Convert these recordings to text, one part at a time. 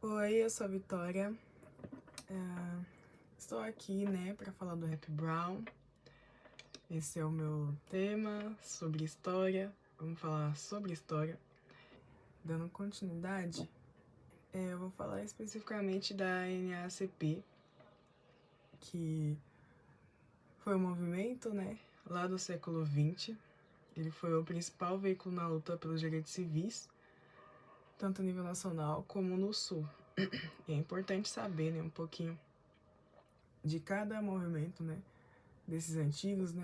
Oi, eu sou a Vitória. Estou aqui, para falar do Rap Brown. Esse é o meu tema sobre história. Vamos falar sobre história. Dando continuidade, eu vou falar especificamente da NAACP, que foi um movimento, lá do século XX. Ele foi o principal veículo na luta pelos direitos civis, tanto a nível nacional como no Sul. E é importante saber, um pouquinho de cada movimento, desses antigos,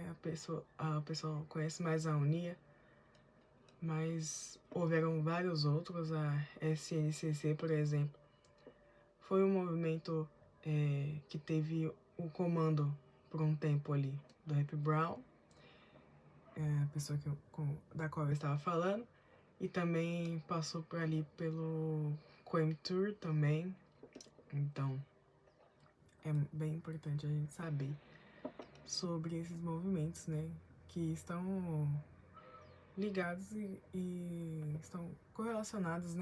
a pessoa conhece mais a UNIA, mas houveram vários outros, a SNCC, por exemplo. Foi um movimento que teve o comando por um tempo ali do Rap Brown, a pessoa da qual eu estava falando, e também passou por ali pelo Coimtur também. Então é bem importante a gente saber sobre esses movimentos, que estão ligados e estão correlacionados,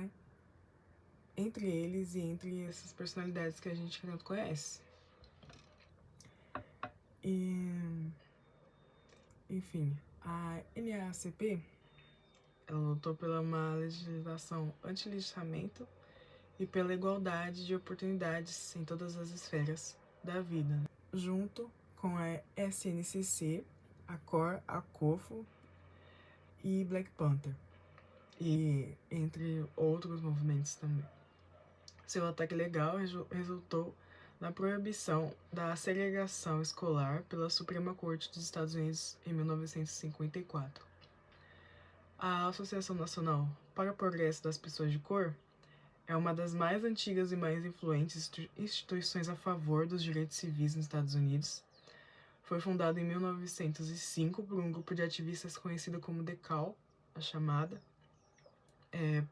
entre eles e entre essas personalidades que a gente tanto conhece. E, enfim, a NAACP, ela lutou pela uma legislação anti-lixamento e pela igualdade de oportunidades em todas as esferas da vida, junto com a SNCC, a COR, a COFO e Black Panther, e entre outros movimentos também. Seu ataque legal resultou na proibição da segregação escolar pela Suprema Corte dos Estados Unidos em 1954. A Associação Nacional para o Progresso das Pessoas de Cor é uma das mais antigas e mais influentes instituições a favor dos direitos civis nos Estados Unidos. Foi fundada em 1905 por um grupo de ativistas conhecido como DECAL, a chamada,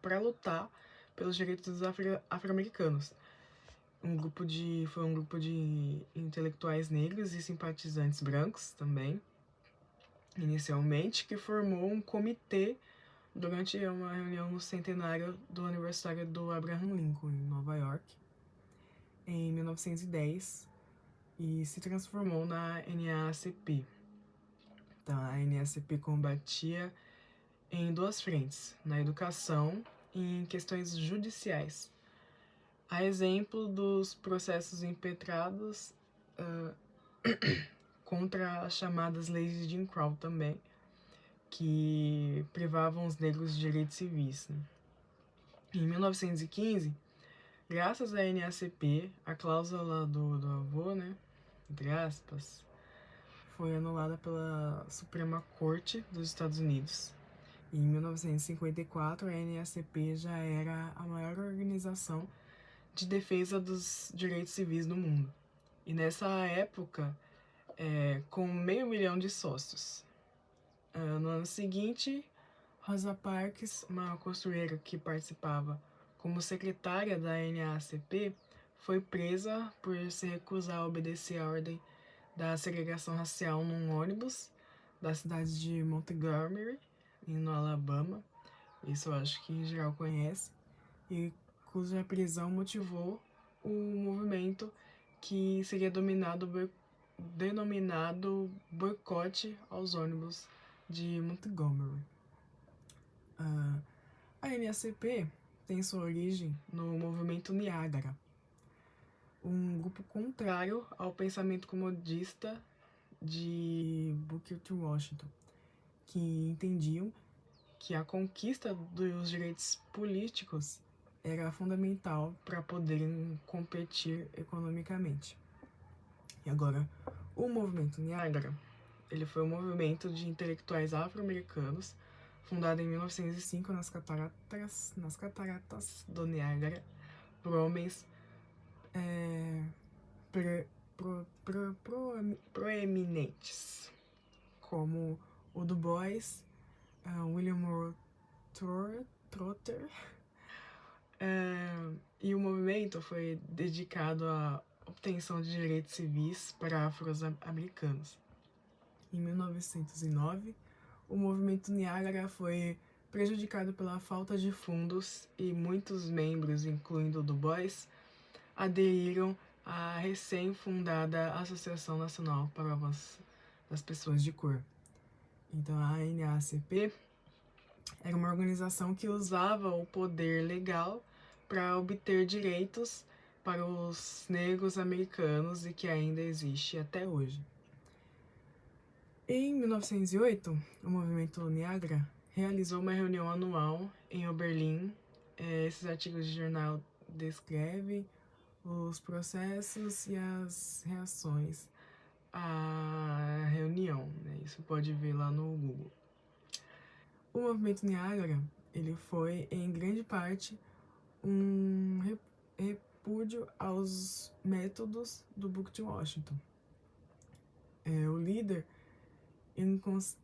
para lutar pelos direitos dos afro-americanos. Foi um grupo de intelectuais negros e simpatizantes brancos também, inicialmente, que formou um comitê durante uma reunião no centenário do aniversário do Abraham Lincoln, em Nova York, em 1910, e se transformou na NAACP. Então, a NAACP combatia em duas frentes, na educação e em questões judiciais. A exemplo dos processos impetrados contra as chamadas leis de Jim Crow também, que privavam os negros de direitos civis. Em 1915, graças à NAACP, a cláusula do avô, entre aspas, foi anulada pela Suprema Corte dos Estados Unidos. Em 1954, a NAACP já era a maior organização de defesa dos direitos civis no mundo. E nessa época, com 500 mil de sócios. No ano seguinte, Rosa Parks, uma costureira que participava como secretária da NAACP, foi presa por se recusar a obedecer a ordem da segregação racial num ônibus da cidade de Montgomery, no Alabama. Isso eu acho que em geral conhece. E cuja prisão motivou o movimento que seria denominado boicote aos ônibus de Montgomery. A NAACP tem sua origem no movimento Niágara, um grupo contrário ao pensamento comodista de Booker T. Washington, que entendiam que a conquista dos direitos políticos era fundamental para poderem competir economicamente. E agora, o movimento Niágara, ele foi um movimento de intelectuais afro-americanos fundado em 1905 nas cataratas do Niágara por homens proeminentes, como o Du Bois, William Moore Trotter, e o movimento foi dedicado à obtenção de direitos civis para afro-americanos. Em 1909, o movimento Niágara foi prejudicado pela falta de fundos, e muitos membros, incluindo Du Bois, aderiram à recém-fundada Associação Nacional para o Avanço das Pessoas de Cor. Então, a NAACP era uma organização que usava o poder legal para obter direitos para os negros americanos e que ainda existe até hoje. Em 1908, o movimento Niagara realizou uma reunião anual em Oberlin. Esses artigos de jornal descrevem os processos e as reações à reunião, né? Isso pode ver lá no Google. O movimento Niagara, ele foi, em grande parte, um repúdio aos métodos do Booker T. Washington. O líder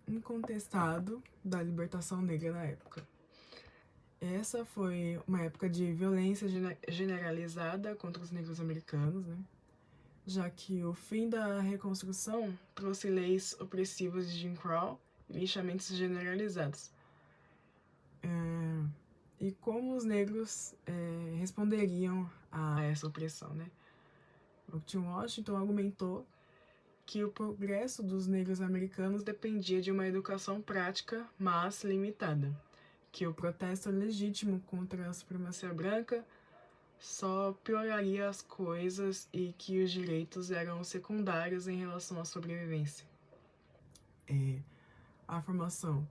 incontestado da libertação negra na época. Essa foi uma época de violência generalizada contra os negros americanos, né? Já que o fim da reconstrução trouxe leis opressivas de Jim Crow e linchamentos generalizados. E como os negros responderiam a essa opressão, né? Booker T. Washington argumentou que o progresso dos negros americanos dependia de uma educação prática, mas limitada, que o protesto legítimo contra a supremacia branca só pioraria as coisas e que os direitos eram secundários em relação à sobrevivência. A formação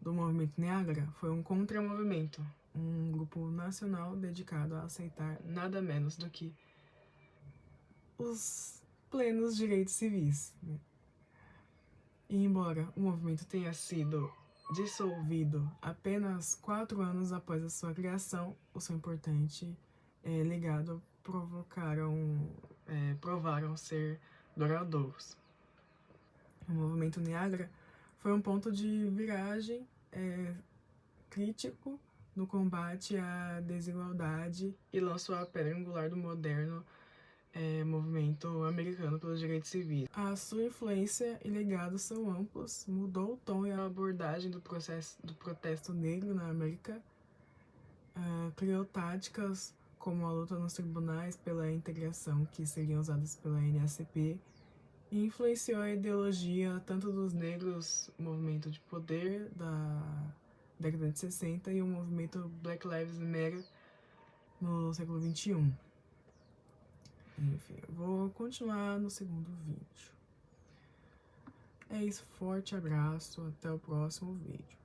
do movimento Niagara foi um contramovimento, um grupo nacional dedicado a aceitar nada menos do que os plenos direitos civis, né? E embora o movimento tenha sido dissolvido apenas 4 anos após a sua criação, o seu importante legado provaram ser duradouros. O movimento Niagara foi um ponto de viragem crítico no combate à desigualdade e lançou a pedra angular do moderno movimento americano pelos direitos civis. A sua influência e legado são amplos, mudou o tom e a abordagem do protesto negro na América, criou táticas como a luta nos tribunais pela integração que seriam usadas pela NAACP, e influenciou a ideologia tanto dos negros, o movimento de poder da década de 60 e o movimento Black Lives Matter no século XXI. Enfim, eu vou continuar no segundo vídeo. É isso, forte abraço, até o próximo vídeo.